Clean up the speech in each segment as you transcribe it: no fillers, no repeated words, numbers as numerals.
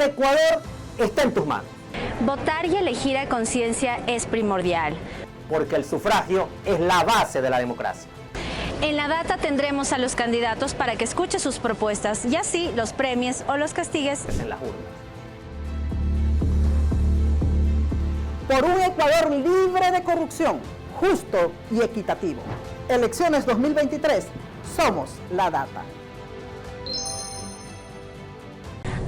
Ecuador está en tus manos. Votar y elegir a conciencia es primordial. Porque el sufragio es la base de la democracia. En la data tendremos a los candidatos para que escuche sus propuestas y así los premies o los castigues en las urnas. Por un Ecuador libre de corrupción, justo y equitativo. Elecciones 2023, somos la data.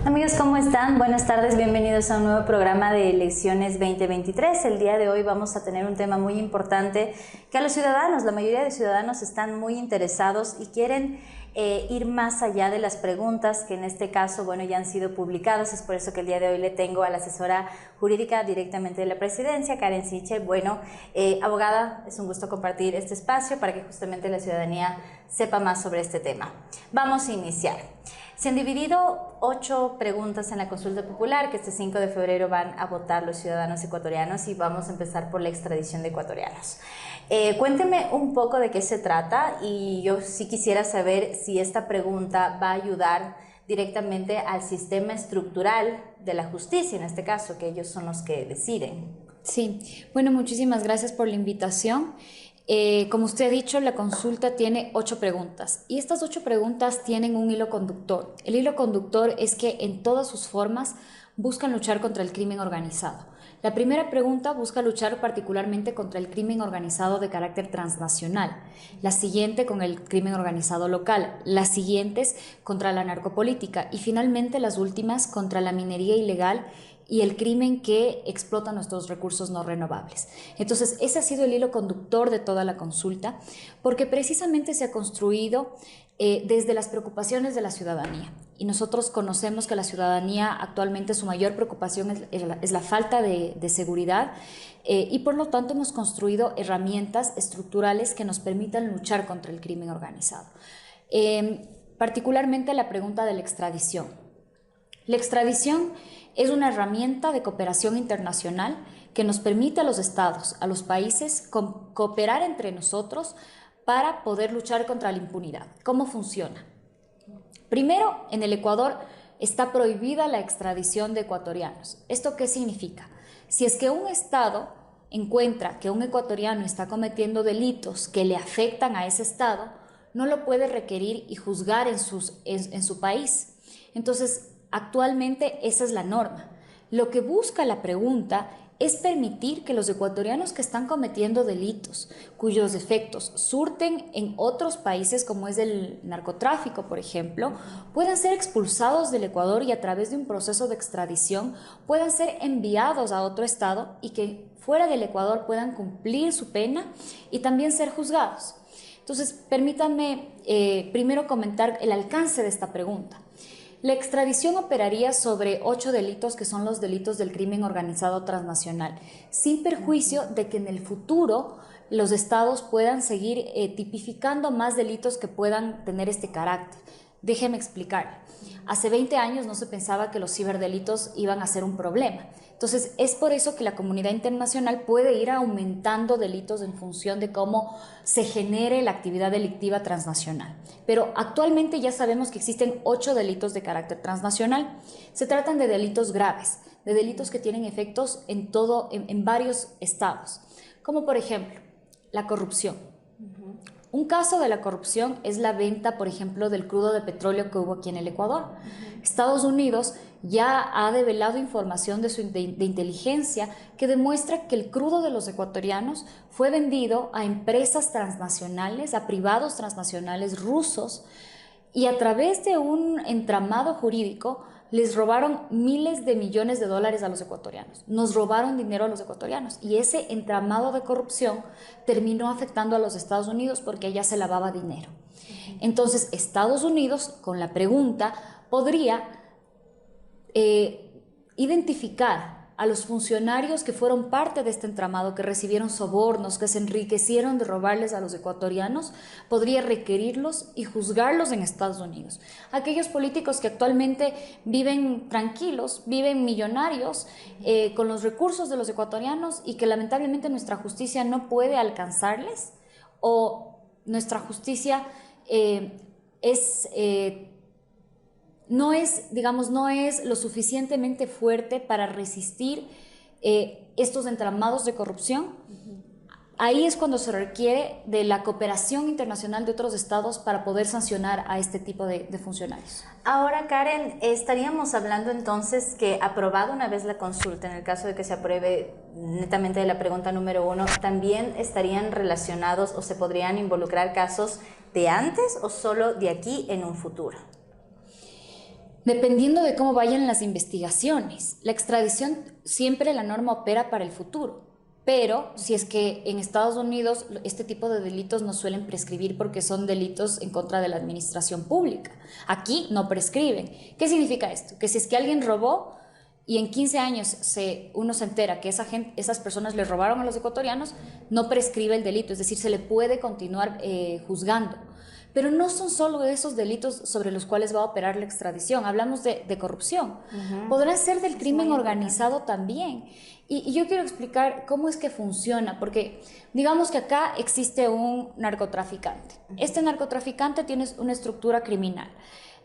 Amigos, ¿cómo están? Buenas tardes, bienvenidos a un nuevo programa de Elecciones 2023. El día de hoy vamos a tener un tema muy importante que a los ciudadanos, la mayoría de ciudadanos están muy interesados y quieren ir más allá de las preguntas que en este caso, bueno, ya han sido publicadas. Es por eso que el día de hoy le tengo a la asesora jurídica directamente de la presidencia, Karen Sichel. Bueno, abogada, es un gusto compartir este espacio para que justamente la ciudadanía sepa más sobre este tema. Vamos a iniciar. Se han dividido 8 preguntas en la consulta popular que este 5 de febrero van a votar los ciudadanos ecuatorianos y vamos a empezar por la extradición de ecuatorianos. Cuénteme un poco de qué se trata y yo sí quisiera saber si esta pregunta va a ayudar directamente al sistema estructural de la justicia, en este caso, que ellos son los que deciden. Sí, bueno, muchísimas gracias por la invitación. Como usted ha dicho, la consulta tiene 8 preguntas y estas 8 preguntas tienen un hilo conductor. El hilo conductor es que en todas sus formas buscan luchar contra el crimen organizado. La primera pregunta busca luchar particularmente contra el crimen organizado de carácter transnacional, la siguiente con el crimen organizado local, las siguientes contra la narcopolítica y finalmente las últimas contra la minería ilegal y el crimen que explota nuestros recursos no renovables. Entonces, ese ha sido el hilo conductor de toda la consulta, porque precisamente se ha construido desde las preocupaciones de la ciudadanía. Y nosotros conocemos que la ciudadanía actualmente su mayor preocupación es la falta de seguridad y por lo tanto hemos construido herramientas estructurales que nos permitan luchar contra el crimen organizado. Particularmente la pregunta de la extradición. La extradición es una herramienta de cooperación internacional que nos permite a los estados, a los países, cooperar entre nosotros para poder luchar contra la impunidad. ¿Cómo funciona? Primero, en el Ecuador está prohibida la extradición de ecuatorianos. ¿Esto qué significa? Si es que un estado encuentra que un ecuatoriano está cometiendo delitos que le afectan a ese estado, no lo puede requerir y juzgar en su país. Entonces, actualmente esa es la norma. Lo que busca la pregunta es permitir que los ecuatorianos que están cometiendo delitos, cuyos efectos surten en otros países como es el narcotráfico, por ejemplo, puedan ser expulsados del Ecuador y a través de un proceso de extradición puedan ser enviados a otro estado y que fuera del Ecuador puedan cumplir su pena y también ser juzgados. Entonces, permítanme primero comentar el alcance de esta pregunta. La extradición operaría sobre 8 delitos que son los delitos del crimen organizado transnacional, sin perjuicio de que en el futuro los estados puedan seguir tipificando más delitos que puedan tener este carácter. Déjeme explicar. Hace 20 años no se pensaba que los ciberdelitos iban a ser un problema. Entonces, es por eso que la comunidad internacional puede ir aumentando delitos en función de cómo se genere la actividad delictiva transnacional. Pero actualmente ya sabemos que existen 8 delitos de carácter transnacional. Se tratan de delitos graves, de delitos que tienen efectos en varios estados, como por ejemplo la corrupción. Un caso de la corrupción es la venta, por ejemplo, del crudo de petróleo que hubo aquí en el Ecuador. Estados Unidos ya ha develado información de inteligencia que demuestra que el crudo de los ecuatorianos fue vendido a empresas transnacionales, a privados transnacionales rusos, y a través de un entramado jurídico les robaron miles de millones de dólares a los ecuatorianos. Nos robaron dinero a los ecuatorianos y ese entramado de corrupción terminó afectando a los Estados Unidos porque allá se lavaba dinero. Entonces, Estados Unidos, con la pregunta, podría identificar a los funcionarios que fueron parte de este entramado, que recibieron sobornos, que se enriquecieron de robarles a los ecuatorianos, podría requerirlos y juzgarlos en Estados Unidos. Aquellos políticos que actualmente viven tranquilos, viven millonarios con los recursos de los ecuatorianos y que lamentablemente nuestra justicia no puede alcanzarles, o nuestra justicia no es, digamos, no es lo suficientemente fuerte para resistir estos entramados de corrupción. Ahí es cuando se requiere de la cooperación internacional de otros estados para poder sancionar a este tipo de funcionarios. Ahora, Karen, estaríamos hablando entonces que, aprobada una vez la consulta, en el caso de que se apruebe netamente de la pregunta número 1, ¿también estarían relacionados o se podrían involucrar casos de antes o solo de aquí en un futuro? Dependiendo de cómo vayan las investigaciones. La extradición, siempre la norma opera para el futuro. Pero si es que en Estados Unidos este tipo de delitos no suelen prescribir porque son delitos en contra de la administración pública. Aquí no prescriben. ¿Qué significa esto? Que si es que alguien robó y en 15 años uno se entera que esas personas le robaron a los ecuatorianos, no prescribe el delito, es decir, se le puede continuar juzgando. Pero no son solo esos delitos sobre los cuales va a operar la extradición. Hablamos de corrupción. Podrá ser del crimen organizado también. Y yo quiero explicar cómo es que funciona, porque digamos que acá existe un narcotraficante. Este narcotraficante tiene una estructura criminal.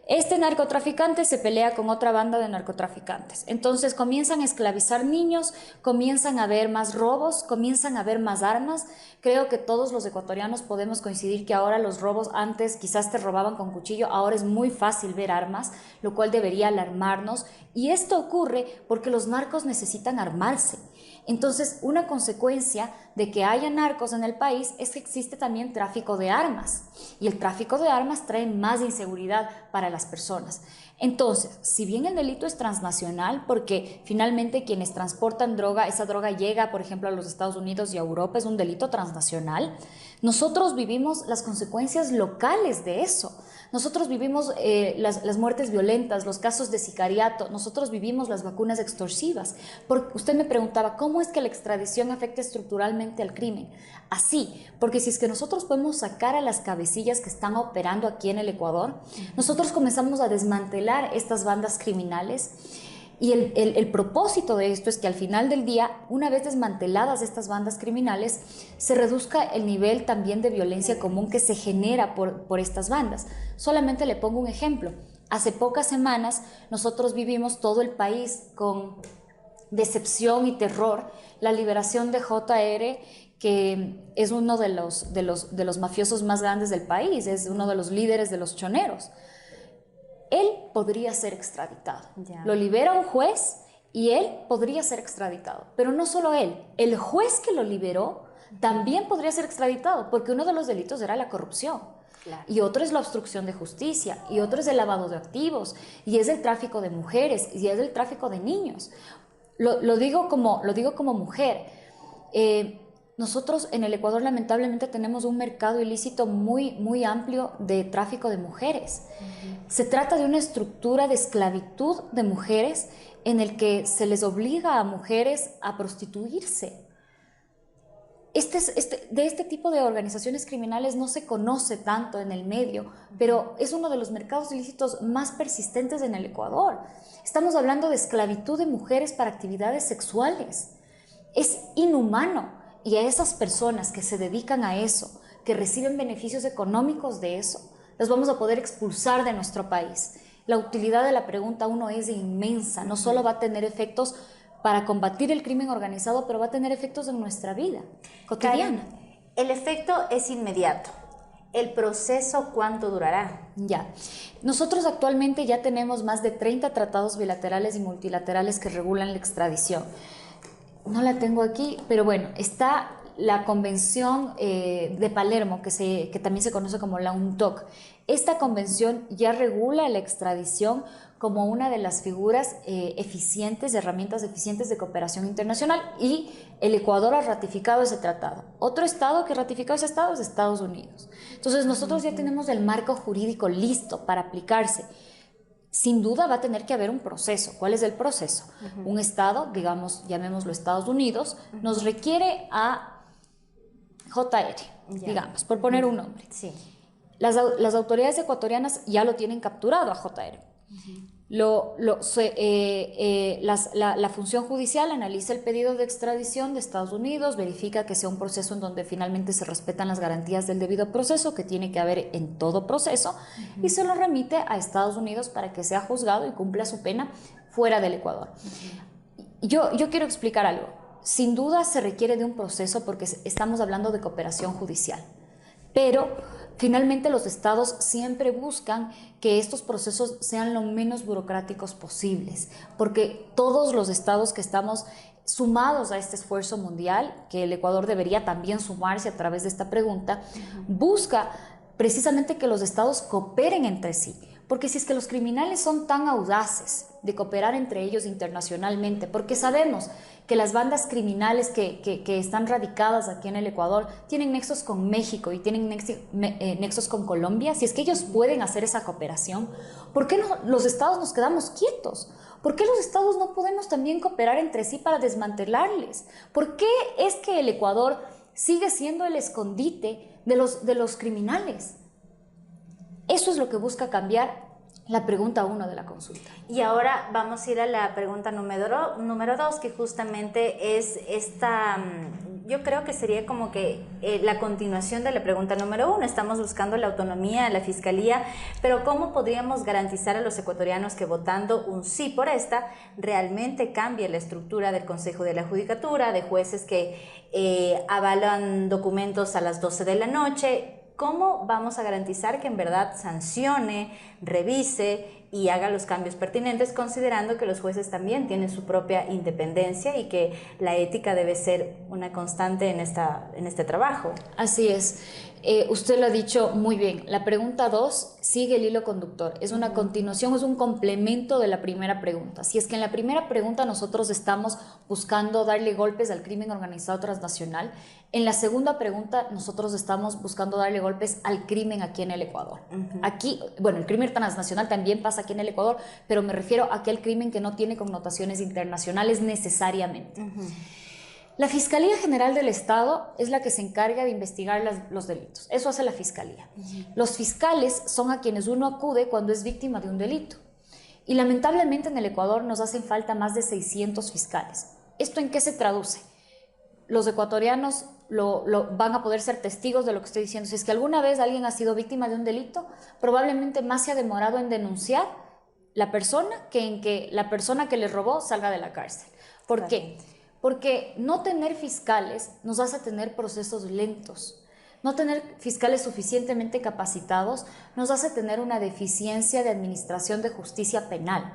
Este narcotraficante se pelea con otra banda de narcotraficantes. Entonces comienzan a esclavizar niños, comienzan a haber más robos, comienzan a haber más armas. Creo que todos los ecuatorianos podemos coincidir que ahora los robos, antes quizás te robaban con cuchillo, ahora es muy fácil ver armas, lo cual debería alarmarnos. Y esto ocurre porque los narcos necesitan armarse. Entonces, una consecuencia de que haya narcos en el país es que existe también tráfico de armas, y el tráfico de armas trae más inseguridad para las personas. Entonces, si bien el delito es transnacional, porque finalmente quienes transportan droga, esa droga llega, por ejemplo, a los Estados Unidos y a Europa, es un delito transnacional, nosotros vivimos las consecuencias locales de eso. Nosotros vivimos las muertes violentas, los casos de sicariato, nosotros vivimos las vacunas extorsivas. Porque usted me preguntaba, ¿cómo es que la extradición afecta estructuralmente al crimen? Así, porque si es que nosotros podemos sacar a las cabecillas que están operando aquí en el Ecuador, nosotros comenzamos a desmantelar estas bandas criminales. Y el propósito de esto es que al final del día, una vez desmanteladas estas bandas criminales, se reduzca el nivel también de violencia común que se genera por estas bandas. Solamente le pongo un ejemplo. Hace pocas semanas nosotros vivimos todo el país con decepción y terror la liberación de JR, que es uno de los mafiosos más grandes del país, es uno de los líderes de los choneros. Él podría ser extraditado. Lo libera un juez y él podría ser extraditado. Pero no solo él, el juez que lo liberó también podría ser extraditado, porque uno de los delitos era la corrupción. Claro. Y otro es la obstrucción de justicia, y otro es el lavado de activos, y es el tráfico de mujeres, y es el tráfico de niños. Lo digo como mujer. Nosotros en el Ecuador lamentablemente tenemos un mercado ilícito muy, muy amplio de tráfico de mujeres. Se trata de una estructura de esclavitud de mujeres en el que se les obliga a mujeres a prostituirse. De este tipo de organizaciones criminales no se conoce tanto en el medio, pero es uno de los mercados ilícitos más persistentes en el Ecuador. Estamos hablando de esclavitud de mujeres para actividades sexuales. Es inhumano. Y a esas personas que se dedican a eso, que reciben beneficios económicos de eso, las vamos a poder expulsar de nuestro país. La utilidad de la pregunta 1 es inmensa. No solo va a tener efectos para combatir el crimen organizado, pero va a tener efectos en nuestra vida cotidiana. Karen, el efecto es inmediato. ¿El proceso cuánto durará? Ya. Nosotros actualmente ya tenemos más de 30 tratados bilaterales y multilaterales que regulan la extradición. No la tengo aquí, pero bueno, está la Convención de Palermo, que también se conoce como la UNTOC. Esta convención ya regula la extradición como una de las figuras eficientes, herramientas eficientes de cooperación internacional, y el Ecuador ha ratificado ese tratado. Otro estado que ratificó ese estado es Estados Unidos. Entonces nosotros ya tenemos el marco jurídico listo para aplicarse. Sin duda va a tener que haber un proceso. ¿Cuál es el proceso? Un estado, digamos, llamémoslo Estados Unidos, nos requiere a JR, digamos, por poner un nombre. Sí. Las autoridades ecuatorianas ya lo tienen capturado a JR. La función judicial analiza el pedido de extradición de Estados Unidos, verifica que sea un proceso en donde finalmente se respetan las garantías del debido proceso que tiene que haber en todo proceso, y se lo remite a Estados Unidos para que sea juzgado y cumpla su pena fuera del Ecuador. Yo quiero explicar algo. Sin duda se requiere de un proceso porque estamos hablando de cooperación judicial, pero finalmente los estados siempre buscan que estos procesos sean lo menos burocráticos posibles, porque todos los estados que estamos sumados a este esfuerzo mundial, que el Ecuador debería también sumarse a través de esta pregunta, busca precisamente que los estados cooperen entre sí. Porque si es que los criminales son tan audaces de cooperar entre ellos internacionalmente, porque sabemos que las bandas criminales que están radicadas aquí en el Ecuador tienen nexos con México y tienen nexos con Colombia, si es que ellos pueden hacer esa cooperación, ¿por qué no, los estados nos quedamos quietos? ¿Por qué los estados no podemos también cooperar entre sí para desmantelarles? ¿Por qué es que el Ecuador sigue siendo el escondite de los criminales? Eso es lo que busca cambiar la pregunta 1 de la consulta. Y ahora vamos a ir a la pregunta número 2, que justamente es esta, yo creo que sería como que la continuación de la pregunta número 1. Estamos buscando la autonomía de la Fiscalía, pero ¿cómo podríamos garantizar a los ecuatorianos que votando un sí por esta realmente cambie la estructura del Consejo de la Judicatura, de jueces que avalan documentos a las 12 de la noche? ¿Cómo vamos a garantizar que en verdad sancione, revise y haga los cambios pertinentes, considerando que los jueces también tienen su propia independencia y que la ética debe ser una constante en este trabajo? Así es. Usted lo ha dicho muy bien. La pregunta 2 sigue el hilo conductor. Es una continuación, es un complemento de la primera pregunta. Si es que en la primera pregunta nosotros estamos buscando darle golpes al crimen organizado transnacional, en la segunda pregunta nosotros estamos buscando darle golpes al crimen aquí en el Ecuador. Aquí, bueno, el crimen transnacional también pasa aquí en el Ecuador, pero me refiero a aquel crimen que no tiene connotaciones internacionales necesariamente. La Fiscalía General del Estado es la que se encarga de investigar los delitos. Eso hace la Fiscalía. Los fiscales son a quienes uno acude cuando es víctima de un delito. Y lamentablemente en el Ecuador nos hacen falta más de 600 fiscales. ¿Esto en qué se traduce? Los ecuatorianos van a poder ser testigos de lo que estoy diciendo. Si es que alguna vez alguien ha sido víctima de un delito, probablemente más se ha demorado en denunciar la persona que en que la persona que le robó salga de la cárcel. ¿Por qué? Porque no tener fiscales nos hace tener procesos lentos. No tener fiscales suficientemente capacitados nos hace tener una deficiencia de administración de justicia penal.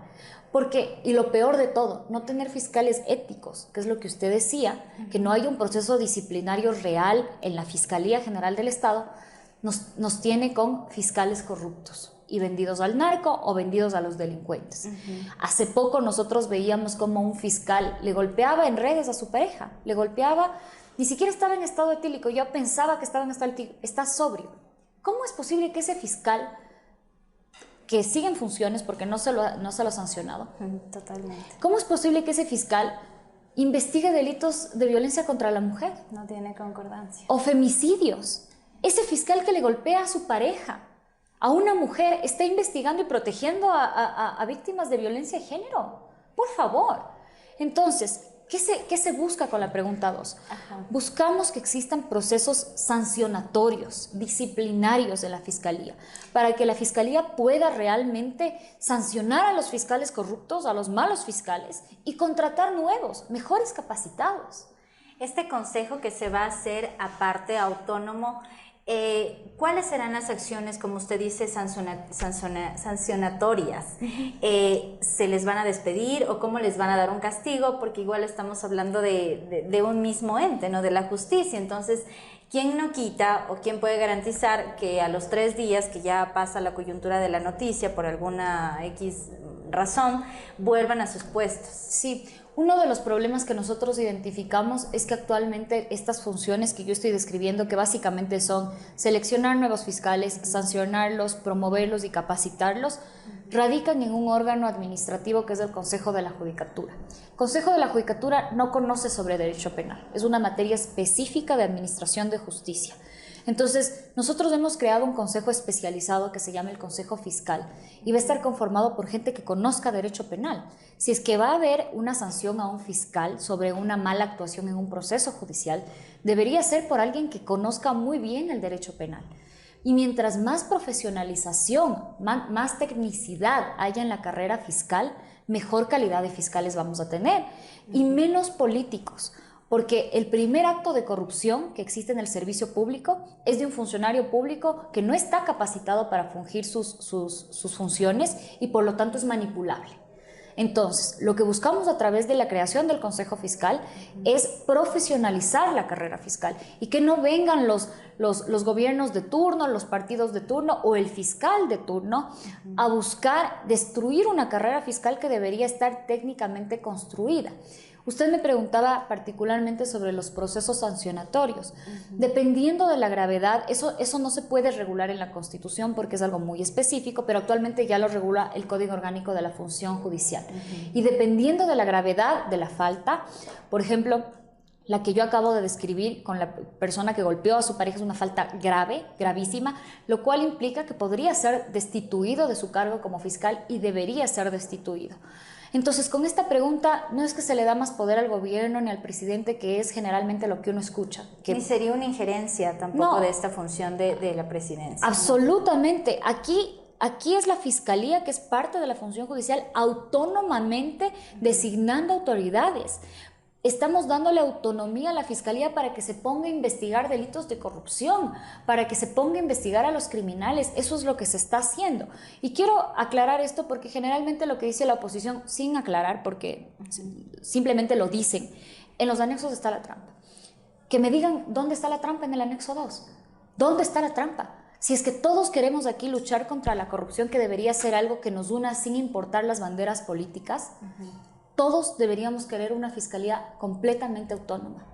Porque, y lo peor de todo, no tener fiscales éticos, que es lo que usted decía, que no hay un proceso disciplinario real en la Fiscalía General del Estado, nos tiene con fiscales corruptos y vendidos al narco o vendidos a los delincuentes. Hace poco nosotros veíamos como un fiscal le golpeaba en redes a su pareja, le golpeaba, ni siquiera estaba en estado etílico, yo pensaba que estaba en estado etílico, está sobrio. ¿Cómo es posible que ese fiscal, que sigue en funciones porque no se lo ha sancionado? Totalmente. ¿Cómo es posible que ese fiscal investigue delitos de violencia contra la mujer? No tiene concordancia. O femicidios. Ese fiscal que le golpea a su pareja, a una mujer, está investigando y protegiendo a víctimas de violencia de género. Por favor. Entonces, ¿qué se busca con la pregunta 2? Buscamos que existan procesos sancionatorios, disciplinarios de la Fiscalía, para que la Fiscalía pueda realmente sancionar a los fiscales corruptos, a los malos fiscales, y contratar nuevos, mejores capacitados. Este consejo que se va a hacer aparte, autónomo, ¿cuáles serán las acciones, como usted dice, sancionatorias? ¿Se les van a despedir o cómo les van a dar un castigo? Porque igual estamos hablando de un mismo ente, ¿no? De la justicia. Entonces, ¿quién no quita o quién puede garantizar que a los 3 días que ya pasa la coyuntura de la noticia por alguna X razón, vuelvan a sus puestos? Sí. Uno de los problemas que nosotros identificamos es que actualmente estas funciones que yo estoy describiendo, que básicamente son seleccionar nuevos fiscales, sancionarlos, promoverlos y capacitarlos, radican en un órgano administrativo que es el Consejo de la Judicatura. El Consejo de la Judicatura no conoce sobre derecho penal, es una materia específica de administración de justicia. Entonces, nosotros hemos creado un consejo especializado que se llama el Consejo Fiscal y va a estar conformado por gente que conozca derecho penal. Si es que va a haber una sanción a un fiscal sobre una mala actuación en un proceso judicial, debería ser por alguien que conozca muy bien el derecho penal. Y mientras más profesionalización, más tecnicidad haya en la carrera fiscal, mejor calidad de fiscales vamos a tener y menos políticos. Porque el primer acto de corrupción que existe en el servicio público es de un funcionario público que no está capacitado para fungir sus funciones y por lo tanto es manipulable. Entonces, lo que buscamos a través de la creación del Consejo Fiscal es profesionalizar la carrera fiscal y que no vengan los gobiernos de turno, los partidos de turno o el fiscal de turno a buscar destruir una carrera fiscal que debería estar técnicamente construida. Usted me preguntaba particularmente sobre los procesos sancionatorios. Dependiendo de la gravedad, eso no se puede regular en la Constitución porque es algo muy específico, pero actualmente ya lo regula el Código Orgánico de la Función Judicial. Y dependiendo de la gravedad de la falta, por ejemplo, la que yo acabo de describir con la persona que golpeó a su pareja es una falta grave, gravísima, lo cual implica que podría ser destituido de su cargo como fiscal y debería ser destituido. Entonces, con esta pregunta no es que se le da más poder al gobierno ni al presidente, que es generalmente lo que uno escucha. Ni sería una injerencia tampoco de esta función de la presidencia. Absolutamente. Aquí es la fiscalía, que es parte de la función judicial, autónomamente designando autoridades. Estamos dándole autonomía a la fiscalía para que se ponga a investigar delitos de corrupción, para que se ponga a investigar a los criminales. Eso es lo que se está haciendo. Y quiero aclarar esto porque generalmente lo que dice la oposición, sin aclarar, porque simplemente lo dicen, en los anexos está la trampa. Que me digan dónde está la trampa en el anexo 2. ¿Dónde está la trampa? Si es que todos queremos aquí luchar contra la corrupción, que debería ser algo que nos una sin importar las banderas políticas, todos deberíamos querer una fiscalía completamente autónoma.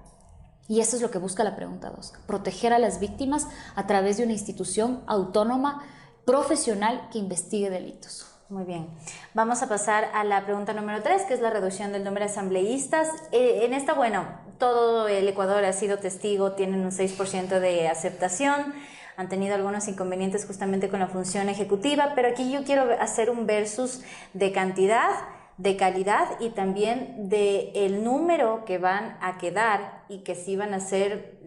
Y eso es lo que busca la pregunta 2, proteger a las víctimas a través de una institución autónoma, profesional, que investigue delitos. Muy bien. Vamos a pasar a la pregunta número 3, que es la reducción del número de asambleístas. En esta, bueno, todo el Ecuador ha sido testigo, tienen un 6% de aceptación, han tenido algunos inconvenientes justamente con la función ejecutiva, pero aquí yo quiero hacer un versus de cantidad, de calidad y también de el número que van a quedar y que sí van a ser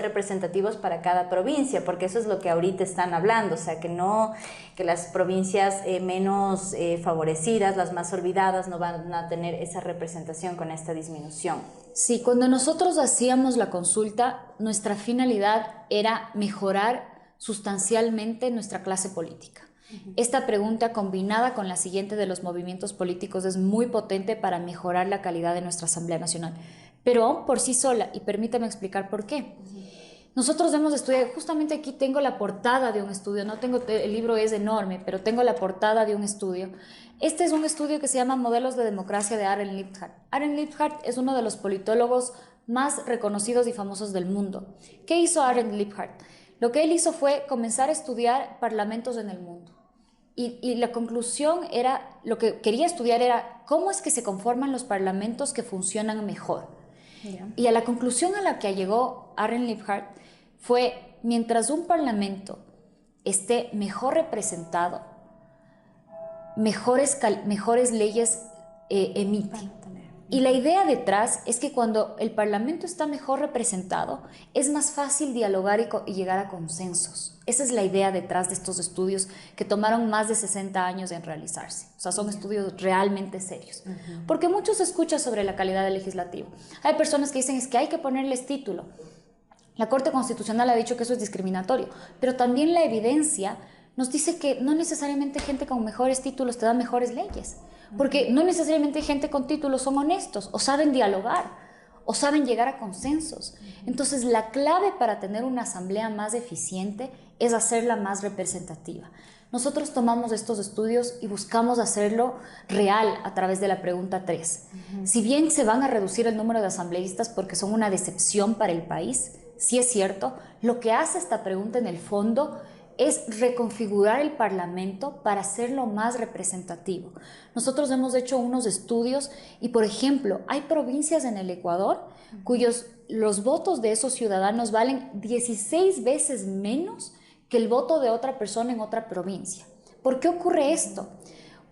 representativos para cada provincia, porque eso es lo que ahorita están hablando, o sea, que las provincias menos favorecidas, las más olvidadas, no van a tener esa representación con esta disminución. Sí, cuando nosotros hacíamos la consulta, nuestra finalidad era mejorar sustancialmente nuestra clase política. Esta pregunta, combinada con la siguiente de los movimientos políticos, es muy potente para mejorar la calidad de nuestra Asamblea Nacional, pero por sí sola, y permítame explicar por qué. Nosotros hemos estudiado, justamente aquí tengo la portada de un estudio, el libro es enorme, pero tengo la portada de un estudio. Este es un estudio que se llama Modelos de Democracia de Aaron Liebhardt. Aaron Liebhardt es uno de los politólogos más reconocidos y famosos del mundo. ¿Qué hizo Aaron Liebhardt? Lo que él hizo fue comenzar a estudiar parlamentos en el mundo. Y la conclusión era, lo que quería estudiar era cómo es que se conforman los parlamentos que funcionan mejor. Yeah. Y a la conclusión a la que llegó Aaron Liebhardt fue, mientras un parlamento esté mejor representado, mejores leyes emite. Y la idea detrás es que cuando el parlamento está mejor representado, es más fácil dialogar y llegar a consensos. Esa es la idea detrás de estos estudios que tomaron más de 60 años en realizarse. O sea, son estudios realmente serios. Porque mucho se escucha sobre la calidad del legislativo. Hay personas que dicen es que hay que ponerles título. La Corte Constitucional ha dicho que eso es discriminatorio, pero también la evidencia nos dice que no necesariamente gente con mejores títulos te da mejores leyes. Porque no necesariamente gente con títulos son honestos o saben dialogar o saben llegar a consensos. Entonces, la clave para tener una asamblea más eficiente es hacerla más representativa. Nosotros tomamos estos estudios y buscamos hacerlo real a través de la pregunta 3. Si bien se van a reducir el número de asambleístas porque son una decepción para el país, sí es cierto, lo que hace esta pregunta en el fondo es reconfigurar el Parlamento para hacerlo más representativo. Nosotros hemos hecho unos estudios y, por ejemplo, hay provincias en el Ecuador cuyos los votos de esos ciudadanos valen 16 veces menos que el voto de otra persona en otra provincia. ¿Por qué ocurre esto?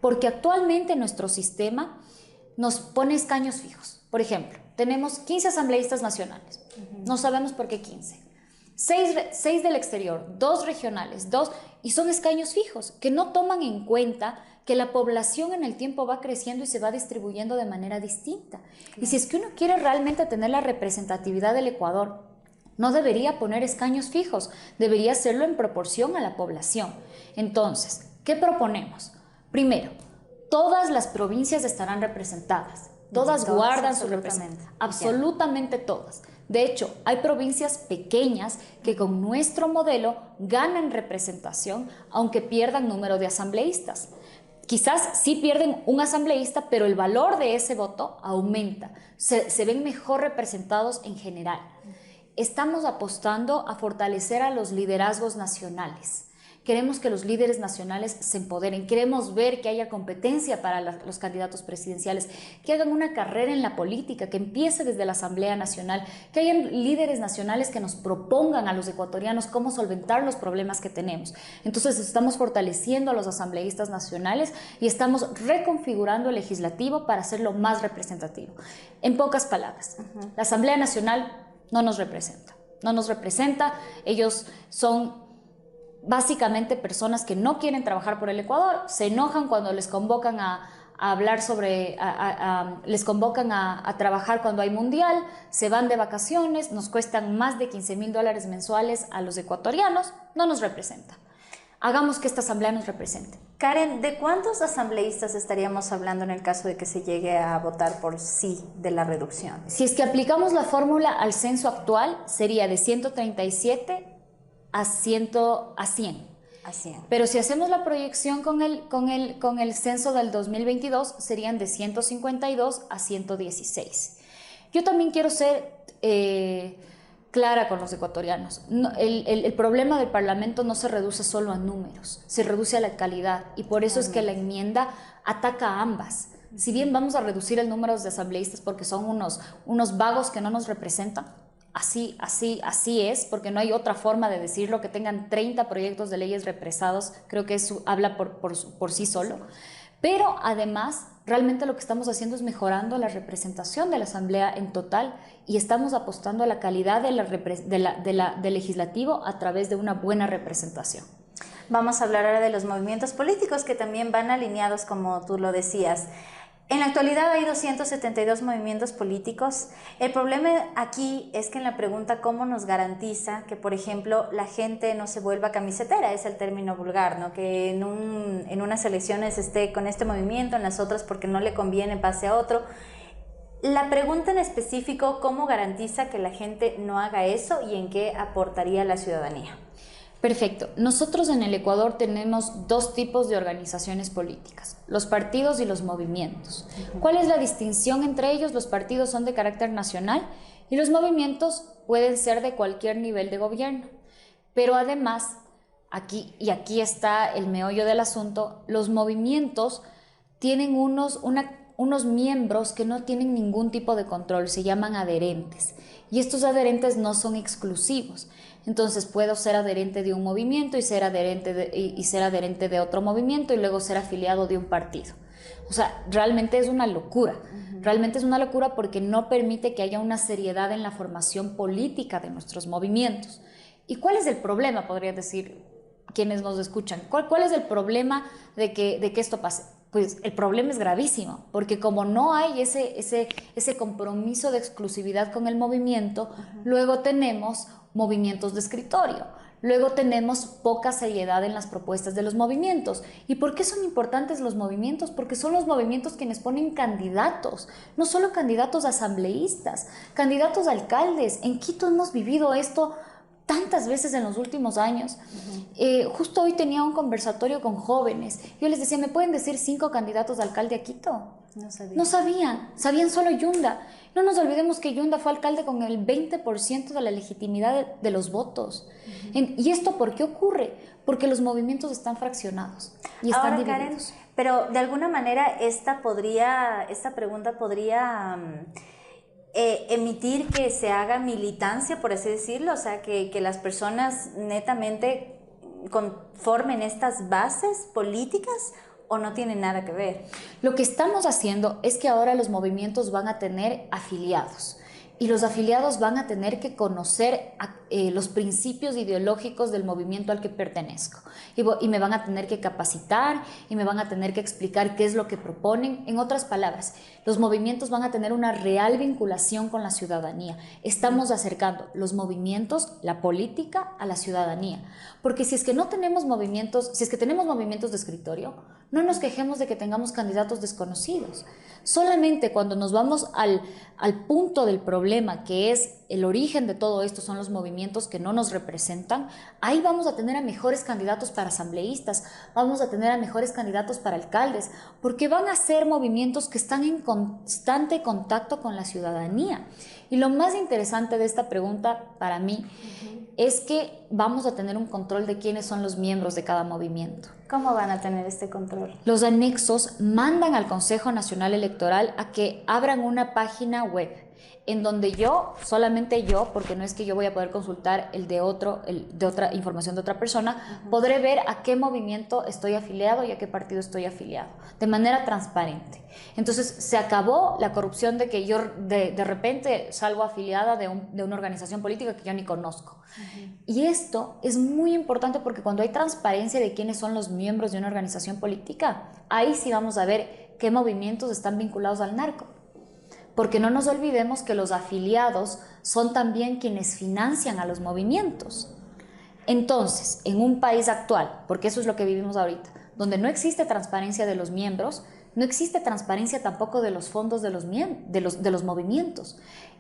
Porque actualmente nuestro sistema nos pone escaños fijos. Por ejemplo, tenemos 15 asambleístas nacionales. No sabemos por qué 15. 6 del exterior, 2 regionales, 2, y son escaños fijos que no toman en cuenta que la población en el tiempo va creciendo y se va distribuyendo de manera distinta. Claro. Y si es que uno quiere realmente tener la representatividad del Ecuador, no debería poner escaños fijos, debería hacerlo en proporción a la población. Entonces, ¿qué proponemos? Primero, todas las provincias estarán representadas. Todas guardan su representación. Absolutamente todas. De hecho, hay provincias pequeñas que con nuestro modelo ganan representación, aunque pierdan número de asambleístas. Quizás sí pierden un asambleísta, pero el valor de ese voto aumenta. Se ven mejor representados en general. Estamos apostando a fortalecer a los liderazgos nacionales. Queremos que los líderes nacionales se empoderen, queremos ver que haya competencia para los candidatos presidenciales, que hagan una carrera en la política, que empiece desde la Asamblea Nacional, que hayan líderes nacionales que nos propongan a los ecuatorianos cómo solventar los problemas que tenemos. Entonces estamos fortaleciendo a los asambleístas nacionales y estamos reconfigurando el legislativo para hacerlo más representativo. En pocas palabras, la Asamblea Nacional no nos representa, ellos son básicamente personas que no quieren trabajar por el Ecuador, se enojan cuando les convocan a hablar sobre, les convocan a trabajar cuando hay mundial, se van de vacaciones, nos cuestan más de $15,000 mensuales a los ecuatorianos, no nos representa. Hagamos que esta asamblea nos represente. Karen, ¿de cuántos asambleístas estaríamos hablando en el caso de que se llegue a votar por sí de la reducción? Si es que aplicamos la fórmula al censo actual, sería de 137 a 100. Pero si hacemos la proyección con el censo del 2022, serían de 152 a 116. Yo también quiero ser clara con los ecuatorianos. No, el problema del Parlamento no se reduce solo a números, se reduce a la calidad, y por eso es que la enmienda ataca a ambas. Si bien vamos a reducir el número de asambleístas porque son unos vagos que no nos representan, así es, porque no hay otra forma de decirlo, que tengan 30 proyectos de leyes represados, creo que eso habla por sí solo. Pero además, realmente lo que estamos haciendo es mejorando la representación de la Asamblea en total, y estamos apostando a la calidad del legislativo a través de una buena representación. Vamos a hablar ahora de los movimientos políticos que también van alineados, como tú lo decías. En la actualidad hay 272 movimientos políticos. El problema aquí es que en la pregunta ¿cómo nos garantiza que, por ejemplo, la gente no se vuelva camisetera? Es el término vulgar, ¿no? Que en unas elecciones esté con este movimiento, en las otras porque no le conviene pase a otro. La pregunta en específico, ¿cómo garantiza que la gente no haga eso y en qué aportaría la ciudadanía? Perfecto. Nosotros en el Ecuador tenemos 2 tipos de organizaciones políticas, los partidos y los movimientos. ¿Cuál es la distinción entre ellos? Los partidos son de carácter nacional y los movimientos pueden ser de cualquier nivel de gobierno. Pero además, aquí está el meollo del asunto, los movimientos tienen unos miembros que no tienen ningún tipo de control, se llaman adherentes. Y estos adherentes no son exclusivos. Entonces puedo ser adherente de un movimiento y ser adherente de otro movimiento y luego ser afiliado de un partido. O sea, realmente es una locura. Realmente es una locura porque no permite que haya una seriedad en la formación política de nuestros movimientos. ¿Y cuál es el problema? Podría decir quienes nos escuchan. ¿Cuál es el problema de que esto pase? Pues el problema es gravísimo, porque como no hay ese compromiso de exclusividad con el movimiento, luego tenemos movimientos de escritorio, luego tenemos poca seriedad en las propuestas de los movimientos. ¿Y por qué son importantes los movimientos? Porque son los movimientos quienes ponen candidatos, no solo candidatos asambleístas, candidatos a alcaldes. En Quito hemos vivido esto tantas veces en los últimos años. Justo hoy tenía un conversatorio con jóvenes. Yo les decía, ¿me pueden decir 5 candidatos a alcalde a Quito? No sabían solo Yunda. No nos olvidemos que Yunda fue alcalde con el 20% de la legitimidad de los votos. ¿Y esto por qué ocurre? Porque los movimientos están fraccionados y están Ahora, divididos. Karen, pero de alguna manera esta pregunta podría emitir que se haga militancia, por así decirlo, o sea, que las personas netamente conformen estas bases políticas, ¿o no tiene nada que ver? Lo que estamos haciendo es que ahora los movimientos van a tener afiliados. Y los afiliados van a tener que conocer los principios ideológicos del movimiento al que pertenezco. Y me van a tener que capacitar y me van a tener que explicar qué es lo que proponen. En otras palabras, los movimientos van a tener una real vinculación con la ciudadanía. Estamos acercando los movimientos, la política, a la ciudadanía. Porque si es que no tenemos movimientos, si es que tenemos movimientos de escritorio, no nos quejemos de que tengamos candidatos desconocidos. Solamente cuando nos vamos al punto del problema, que es el origen de todo esto, son los movimientos que no nos representan, ahí vamos a tener a mejores candidatos para asambleístas, vamos a tener a mejores candidatos para alcaldes, porque van a ser movimientos que están en constante contacto con la ciudadanía. Y lo más interesante de esta pregunta para mí es que vamos a tener un control de quiénes son los miembros de cada movimiento. ¿Cómo van a tener este control? Los anexos mandan al Consejo Nacional Electoral a que abran una página web en donde solamente yo, porque no es que yo voy a poder consultar el de otra información de otra persona, podré ver a qué movimiento estoy afiliado y a qué partido estoy afiliado, de manera transparente. Entonces se acabó la corrupción de que yo de repente salgo afiliada de una organización política que yo ni conozco. Y esto es muy importante porque cuando hay transparencia de quiénes son los miembros de una organización política, ahí sí vamos a ver qué movimientos están vinculados al narco. Porque no nos olvidemos que los afiliados son también quienes financian a los movimientos. Entonces, en un país actual, porque eso es lo que vivimos ahorita, donde no existe transparencia de los miembros, no existe transparencia tampoco de los fondos de los movimientos.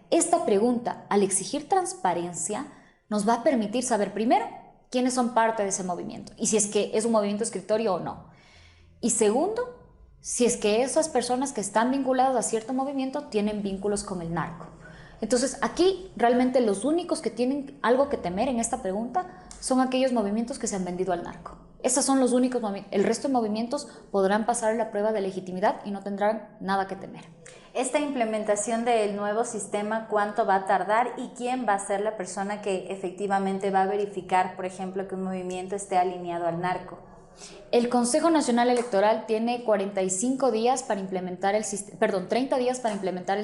Esta pregunta, al exigir transparencia, nos va a permitir saber primero quiénes son parte de ese movimiento y si es que es un movimiento de escritorio o no. Y segundo, si es que esas personas que están vinculadas a cierto movimiento tienen vínculos con el narco. Entonces, aquí realmente los únicos que tienen algo que temer en esta pregunta son aquellos movimientos que se han vendido al narco. Esos son los únicos movimientos. El resto de movimientos podrán pasar la prueba de legitimidad y no tendrán nada que temer. Esta implementación del nuevo sistema, ¿cuánto va a tardar y quién va a ser la persona que efectivamente va a verificar, por ejemplo, que un movimiento esté alineado al narco? El Consejo Nacional Electoral tiene 30 días para implementar el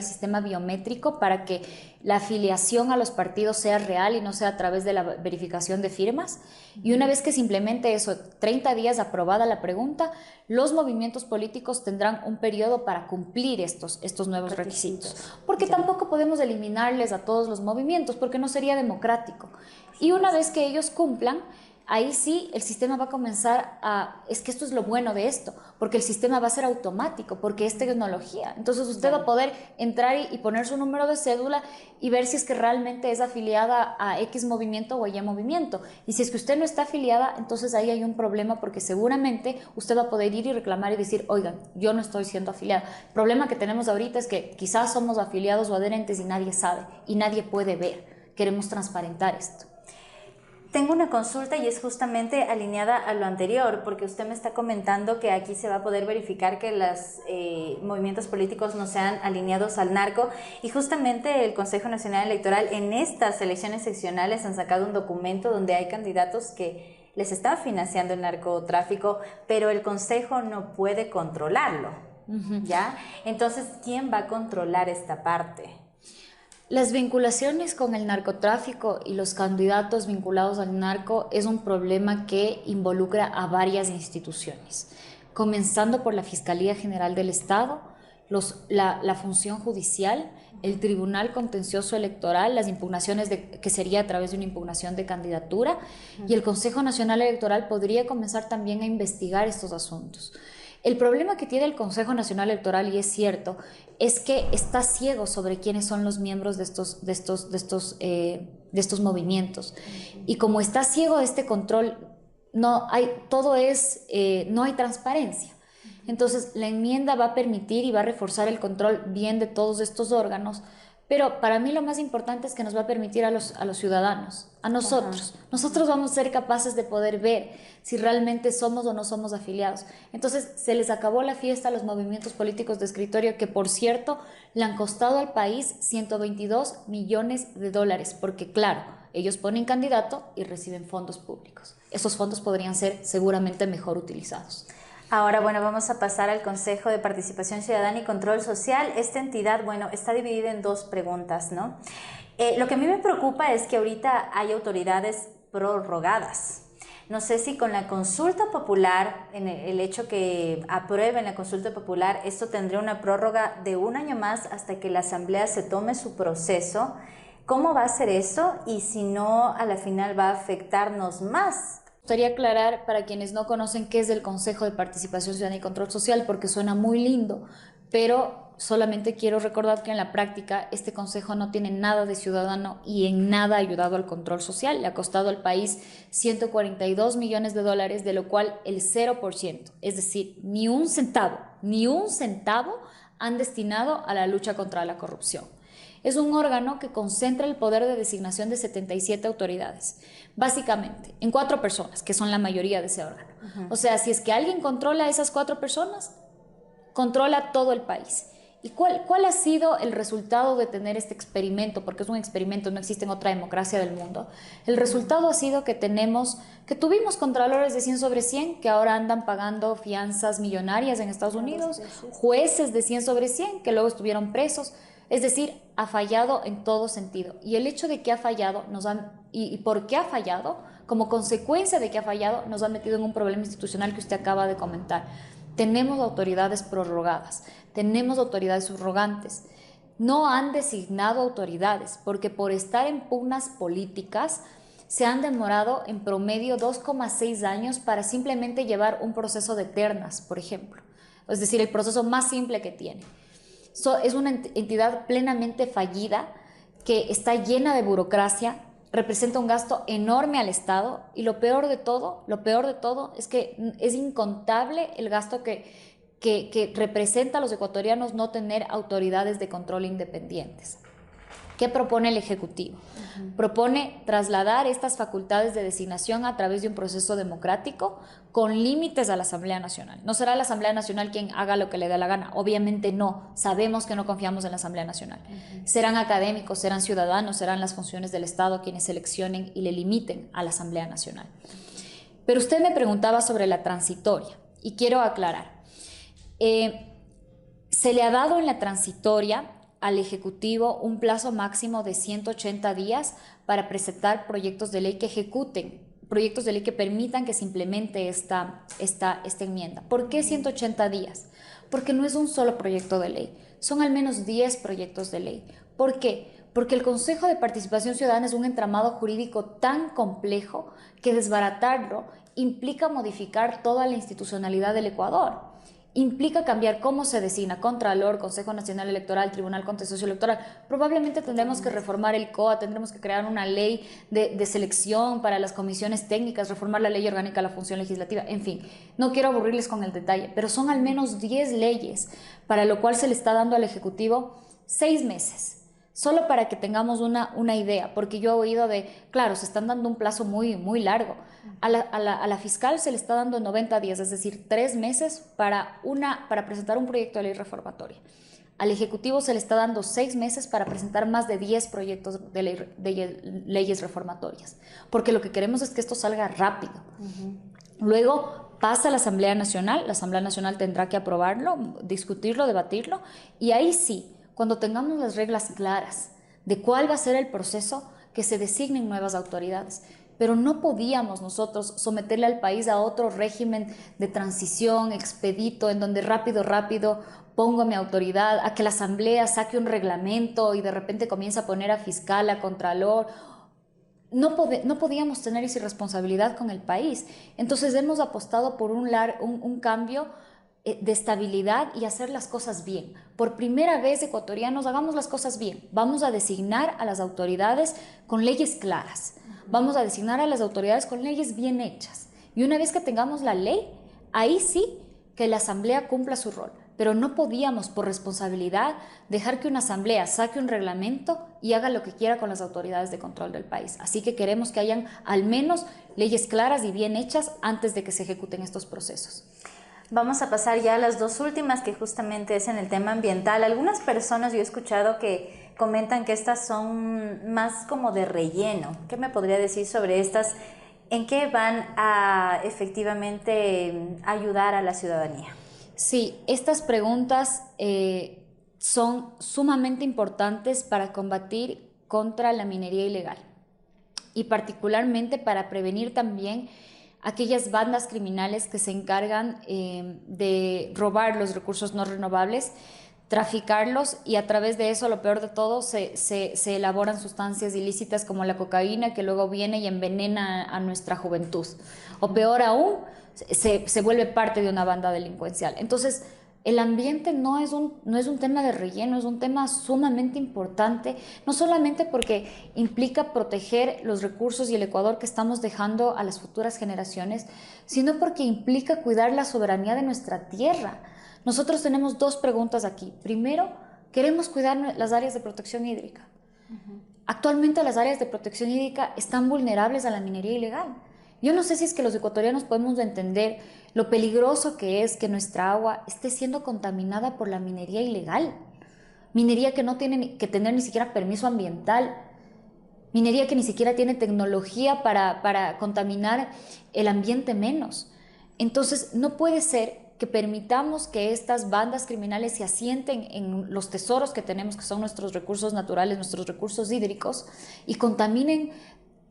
sistema biométrico para que la afiliación a los partidos sea real y no sea a través de la verificación de firmas. Y una vez que se implemente eso, 30 días aprobada la pregunta, los movimientos políticos tendrán un periodo para cumplir estos nuevos requisitos. Porque tampoco podemos eliminarles a todos los movimientos, porque no sería democrático. Y una vez que ellos cumplan, ahí sí el sistema va a comenzar es que esto es lo bueno de esto, porque el sistema va a ser automático, porque es tecnología. Entonces usted va a poder entrar y poner su número de cédula y ver si es que realmente es afiliada a X movimiento o a Y movimiento. Y si es que usted no está afiliada, entonces ahí hay un problema porque seguramente usted va a poder ir y reclamar y decir, oigan, yo no estoy siendo afiliada. El problema que tenemos ahorita es que quizás somos afiliados o adherentes y nadie sabe y nadie puede ver. Queremos transparentar esto. Tengo una consulta y es justamente alineada a lo anterior, porque usted me está comentando que aquí se va a poder verificar que los movimientos políticos no sean alineados al narco, y justamente el Consejo Nacional Electoral en estas elecciones seccionales han sacado un documento donde hay candidatos que les está financiando el narcotráfico, pero el Consejo no puede controlarlo, ¿ya? Entonces, ¿quién va a controlar esta parte? Las vinculaciones con el narcotráfico y los candidatos vinculados al narco es un problema que involucra a varias instituciones, comenzando por la Fiscalía General del Estado, la función judicial, el Tribunal Contencioso Electoral, las impugnaciones que sería a través de una impugnación de candidatura, y el Consejo Nacional Electoral podría comenzar también a investigar estos asuntos. El problema que tiene el Consejo Nacional Electoral, y es cierto, es que está ciego sobre quiénes son los miembros de estos movimientos. Y como está ciego de este control, no hay transparencia. Entonces, la enmienda va a permitir y va a reforzar el control bien de todos estos órganos, Pero para mí lo más importante es que nos va a permitir a los ciudadanos, a nosotros. Ajá. Nosotros vamos a ser capaces de poder ver si realmente somos o no somos afiliados. Entonces, se les acabó la fiesta a los movimientos políticos de escritorio, que por cierto, le han costado al país $122 millones, porque claro, ellos ponen candidato y reciben fondos públicos. Esos fondos podrían ser seguramente mejor utilizados. Ahora, bueno, vamos a pasar al Consejo de Participación Ciudadana y Control Social. Esta entidad, bueno, está dividida en dos preguntas, ¿no? Lo que a mí me preocupa es que ahorita hay autoridades prorrogadas. No sé si con la consulta popular, en el hecho que aprueben la consulta popular, esto tendría una prórroga de 1 año más hasta que la Asamblea se tome su proceso. ¿Cómo va a ser eso? Y si no, a la final va a afectarnos más. Me gustaría aclarar para quienes no conocen qué es el Consejo de Participación Ciudadana y Control Social, porque suena muy lindo, pero solamente quiero recordar que en la práctica este consejo no tiene nada de ciudadano y en nada ha ayudado al control social. Le ha costado al país $142 millones, de lo cual el 0%, es decir, ni un centavo han destinado a la lucha contra la corrupción. Es un órgano que concentra el poder de designación de 77 autoridades, básicamente en 4 personas, que son la mayoría de ese órgano. O sea, si es que alguien controla a esas 4 personas, controla todo el país. ¿Y cuál ha sido el resultado de tener este experimento? Porque es un experimento, no existe en otra democracia del mundo. El resultado ha sido que tuvimos contralores de 100 sobre 100 que ahora andan pagando fianzas millonarias en Estados Unidos, jueces de 100 sobre 100 que luego estuvieron presos. Es decir, ha fallado en todo sentido. Y el hecho de que ha fallado, y por qué ha fallado, como consecuencia de que ha fallado, nos ha metido en un problema institucional que usted acaba de comentar. Tenemos autoridades prorrogadas, tenemos autoridades subrogantes. No han designado autoridades, porque por estar en pugnas políticas se han demorado en promedio 2,6 años para simplemente llevar un proceso de ternas, por ejemplo. Es decir, el proceso más simple que tiene. Es una entidad plenamente fallida, que está llena de burocracia, representa un gasto enorme al Estado, y lo peor de todo es que es incontable el gasto que representa a los ecuatorianos no tener autoridades de control independientes. ¿Qué propone el Ejecutivo? Propone trasladar estas facultades de designación a través de un proceso democrático con límites a la Asamblea Nacional. No será la Asamblea Nacional quien haga lo que le dé la gana, obviamente no, sabemos que no confiamos en la Asamblea Nacional. Serán académicos, serán ciudadanos, serán las funciones del Estado quienes seleccionen y le limiten a la Asamblea Nacional. Pero usted me preguntaba sobre la transitoria, y quiero aclarar. Se le ha dado en la transitoria al Ejecutivo un plazo máximo de 180 días para presentar proyectos de ley que ejecuten, proyectos de ley que permitan que se implemente esta enmienda. ¿Por qué 180 días? Porque no es un solo proyecto de ley, son al menos 10 proyectos de ley. ¿Por qué? Porque el Consejo de Participación Ciudadana es un entramado jurídico tan complejo que desbaratarlo implica modificar toda la institucionalidad del Ecuador. Implica cambiar cómo se designa Contralor, Consejo Nacional Electoral, Tribunal Contencioso Electoral. Probablemente tendremos que reformar el COA, tendremos que crear una ley de selección para las comisiones técnicas, reformar la ley orgánica de la función legislativa, en fin. No quiero aburrirles con el detalle, pero son al menos 10 leyes, para lo cual se le está dando al Ejecutivo 6 meses. Solo para que tengamos una idea, porque yo he oído claro, se están dando un plazo muy, muy largo. A la fiscal se le está dando 90 días, es decir, 3 meses para presentar un proyecto de ley reformatoria. Al Ejecutivo se le está dando 6 meses para presentar más de 10 proyectos de leyes reformatorias, porque lo que queremos es que esto salga rápido. Luego pasa a la Asamblea Nacional tendrá que aprobarlo, discutirlo, debatirlo, y ahí sí, cuando tengamos las reglas claras de cuál va a ser el proceso, que se designen nuevas autoridades. Pero no podíamos nosotros someterle al país a otro régimen de transición expedito, en donde rápido pongo a mi autoridad, a que la Asamblea saque un reglamento y de repente comienza a poner a fiscal, a contralor. No podíamos tener esa irresponsabilidad con el país. Entonces hemos apostado por un cambio de estabilidad y hacer las cosas bien. Por primera vez, ecuatorianos, hagamos las cosas bien. Vamos a designar a las autoridades con leyes claras. Vamos a designar a las autoridades con leyes bien hechas. Y una vez que tengamos la ley, ahí sí que la Asamblea cumpla su rol. pero no podíamos por responsabilidad dejar que una asamblea saque un reglamento y haga lo que quiera con las autoridades de control del país. Así que queremos que hayan al menos leyes claras y bien hechas antes de que se ejecuten estos procesos. Vamos a pasar ya a las dos últimas, que justamente es en el tema ambiental. Algunas personas yo he escuchado que comentan que estas son más como de relleno. ¿Qué me podría decir sobre estas? ¿En qué van a efectivamente ayudar a la ciudadanía? Sí, estas preguntas son sumamente importantes para combatir contra la minería ilegal y particularmente para prevenir también aquellas bandas criminales que se encargan de robar los recursos no renovables, traficarlos, y a través de eso, lo peor de todo, se elaboran sustancias ilícitas como la cocaína, que luego viene y envenena a nuestra juventud. O peor aún, se vuelve parte de una banda delincuencial. Entonces, el ambiente no es un tema de relleno, es un tema sumamente importante, no solamente porque implica proteger los recursos y el Ecuador que estamos dejando a las futuras generaciones, sino porque implica cuidar la soberanía de nuestra tierra. Nosotros tenemos dos preguntas aquí. Primero, queremos cuidar las áreas de protección hídrica. Actualmente las áreas de protección hídrica están vulnerables a la minería ilegal. Yo no sé si es que los ecuatorianos podemos entender lo peligroso que es que nuestra agua esté siendo contaminada por la minería ilegal. Minería que no tiene que tener ni siquiera permiso ambiental. Minería que ni siquiera tiene tecnología para contaminar el ambiente menos. Entonces, no puede ser que permitamos que estas bandas criminales se asienten en los tesoros que tenemos, que son nuestros recursos naturales, nuestros recursos hídricos, y contaminen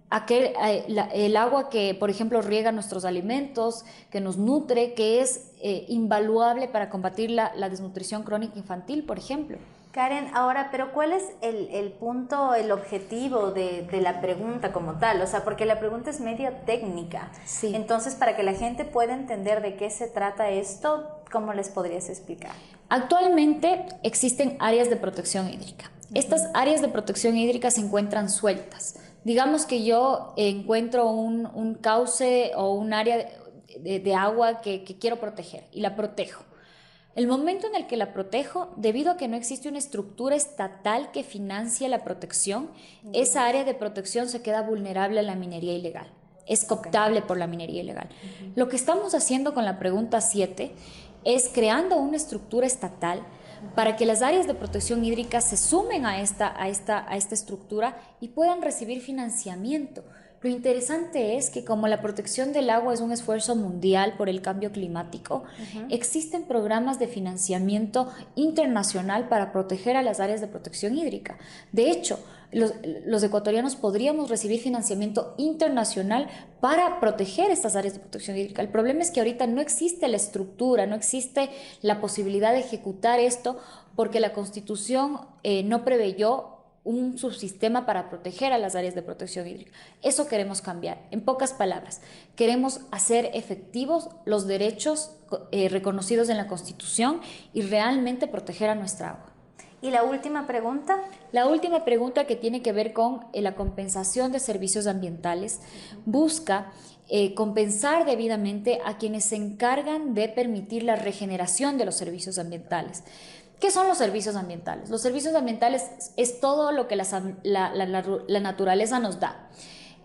el agua que, por ejemplo, riega nuestros alimentos, que nos nutre, que es invaluable para combatir la desnutrición crónica infantil, por ejemplo. Karen, ahora, pero ¿cuál es el punto, el objetivo de la pregunta como tal? O sea, porque la pregunta es medio técnica. Sí. Entonces, para que la gente pueda entender de qué se trata esto, ¿cómo les podrías explicar? Actualmente existen áreas de protección hídrica. Estas áreas de protección hídrica se encuentran sueltas. Digamos que yo encuentro un cauce o un área de agua que quiero proteger y la protejo. El momento en el que la protejo, debido a que no existe una estructura estatal que financie la protección, esa área de protección se queda vulnerable a la minería ilegal. Es cooptable por la minería ilegal. Lo que estamos haciendo con la pregunta 7 es creando una estructura estatal para que las áreas de protección hídrica se sumen a esta estructura y puedan recibir financiamiento. Lo interesante es que como la protección del agua es un esfuerzo mundial por el cambio climático, existen programas de financiamiento internacional para proteger a las áreas de protección hídrica. De hecho, los ecuatorianos podríamos recibir financiamiento internacional para proteger estas áreas de protección hídrica. El problema es que ahorita no existe la estructura, no existe la posibilidad de ejecutar esto porque la Constitución no preveyó un subsistema para proteger a las áreas de protección hídrica. Eso queremos cambiar. En pocas palabras, queremos hacer efectivos los derechos reconocidos en la Constitución y realmente proteger a nuestra agua. ¿Y la última pregunta? La última pregunta, que tiene que ver con la compensación de servicios ambientales, busca compensar debidamente a quienes se encargan de permitir la regeneración de los servicios ambientales. ¿Qué son los servicios ambientales? Los servicios ambientales es todo lo que la naturaleza nos da.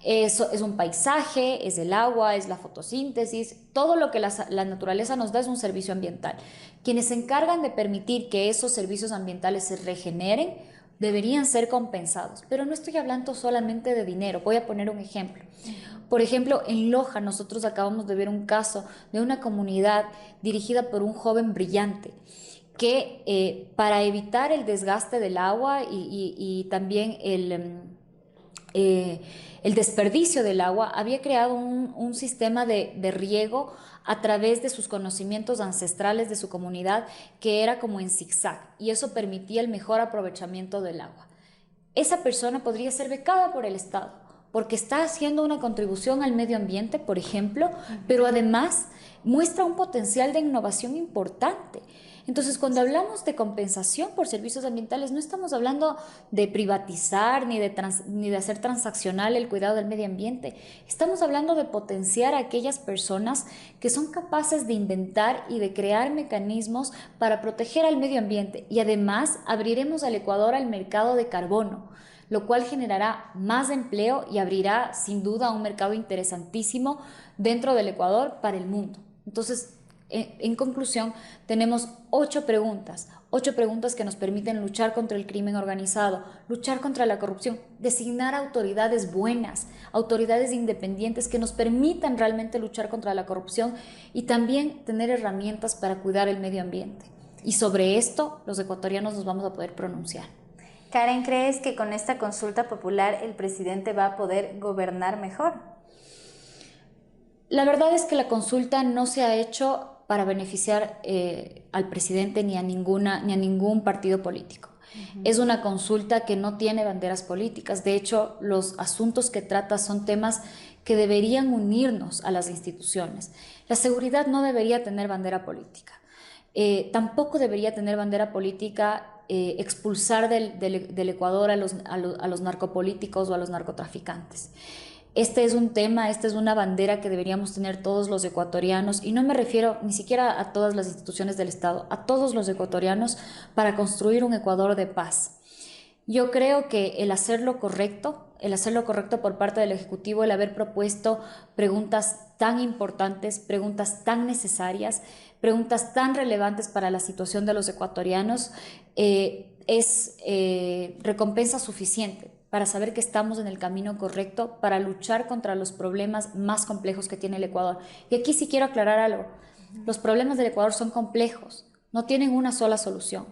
Eso es un paisaje, es el agua, es la fotosíntesis, todo lo que la naturaleza nos da es un servicio ambiental. Quienes se encargan de permitir que esos servicios ambientales se regeneren deberían ser compensados, pero no estoy hablando solamente de dinero. Voy a poner un ejemplo. Por ejemplo, en Loja nosotros acabamos de ver un caso de una comunidad dirigida por un joven brillante que para evitar el desgaste del agua y también el desperdicio del agua, había creado un sistema de riego a través de sus conocimientos ancestrales de su comunidad, que era como en zigzag, y eso permitía el mejor aprovechamiento del agua. Esa persona podría ser becada por el Estado, porque está haciendo una contribución al medio ambiente, por ejemplo, pero además muestra un potencial de innovación importante. Entonces, cuando hablamos de compensación por servicios ambientales, no estamos hablando de privatizar ni de hacer transaccional el cuidado del medio ambiente. Estamos hablando de potenciar a aquellas personas que son capaces de inventar y de crear mecanismos para proteger al medio ambiente. Y además, abriremos al Ecuador al mercado de carbono, lo cual generará más empleo y abrirá sin duda un mercado interesantísimo dentro del Ecuador para el mundo. Entonces, en conclusión, tenemos 8 preguntas que nos permiten luchar contra el crimen organizado, luchar contra la corrupción, designar autoridades buenas, autoridades independientes que nos permitan realmente luchar contra la corrupción y también tener herramientas para cuidar el medio ambiente. Y sobre esto, los ecuatorianos nos vamos a poder pronunciar. Karen, ¿crees que con esta consulta popular el presidente va a poder gobernar mejor? La verdad es que la consulta no se ha hecho para beneficiar al presidente ni a ningún partido político. Es una consulta que no tiene banderas políticas. De hecho, los asuntos que trata son temas que deberían unirnos a las instituciones. La seguridad no debería tener bandera política. Tampoco debería tener bandera política expulsar del Ecuador a los narcopolíticos o a los narcotraficantes. Este es un tema, esta es una bandera que deberíamos tener todos los ecuatorianos, y no me refiero ni siquiera a todas las instituciones del Estado, a todos los ecuatorianos, para construir un Ecuador de paz. Yo creo que el hacerlo correcto por parte del Ejecutivo, el haber propuesto preguntas tan importantes, preguntas tan necesarias, preguntas tan relevantes para la situación de los ecuatorianos, es recompensa suficiente para saber que estamos en el camino correcto para luchar contra los problemas más complejos que tiene el Ecuador. Y aquí sí quiero aclarar algo. Los problemas del Ecuador son complejos, no tienen una sola solución.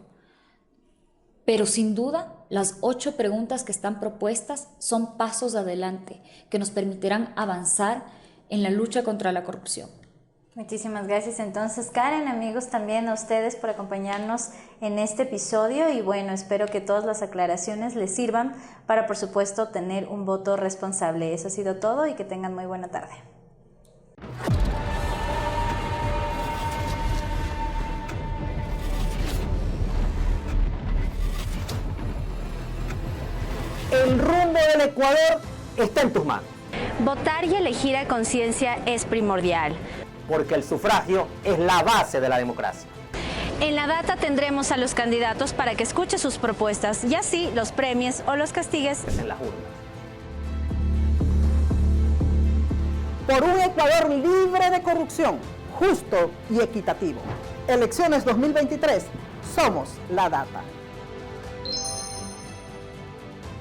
Pero sin duda, las 8 preguntas que están propuestas son pasos adelante que nos permitirán avanzar en la lucha contra la corrupción. Muchísimas gracias entonces, Karen, amigos, también a ustedes por acompañarnos en este episodio, y bueno, espero que todas las aclaraciones les sirvan para, por supuesto, tener un voto responsable. Eso ha sido todo y que tengan muy buena tarde. El rumbo del Ecuador está en tus manos, Votar y elegir a conciencia es primordial. porque el sufragio es la base de la democracia. En la data tendremos a los candidatos para que escuche sus propuestas y así los premies o los castigues En las urnas. Por un Ecuador libre de corrupción, justo y equitativo. Elecciones 2023, somos la data.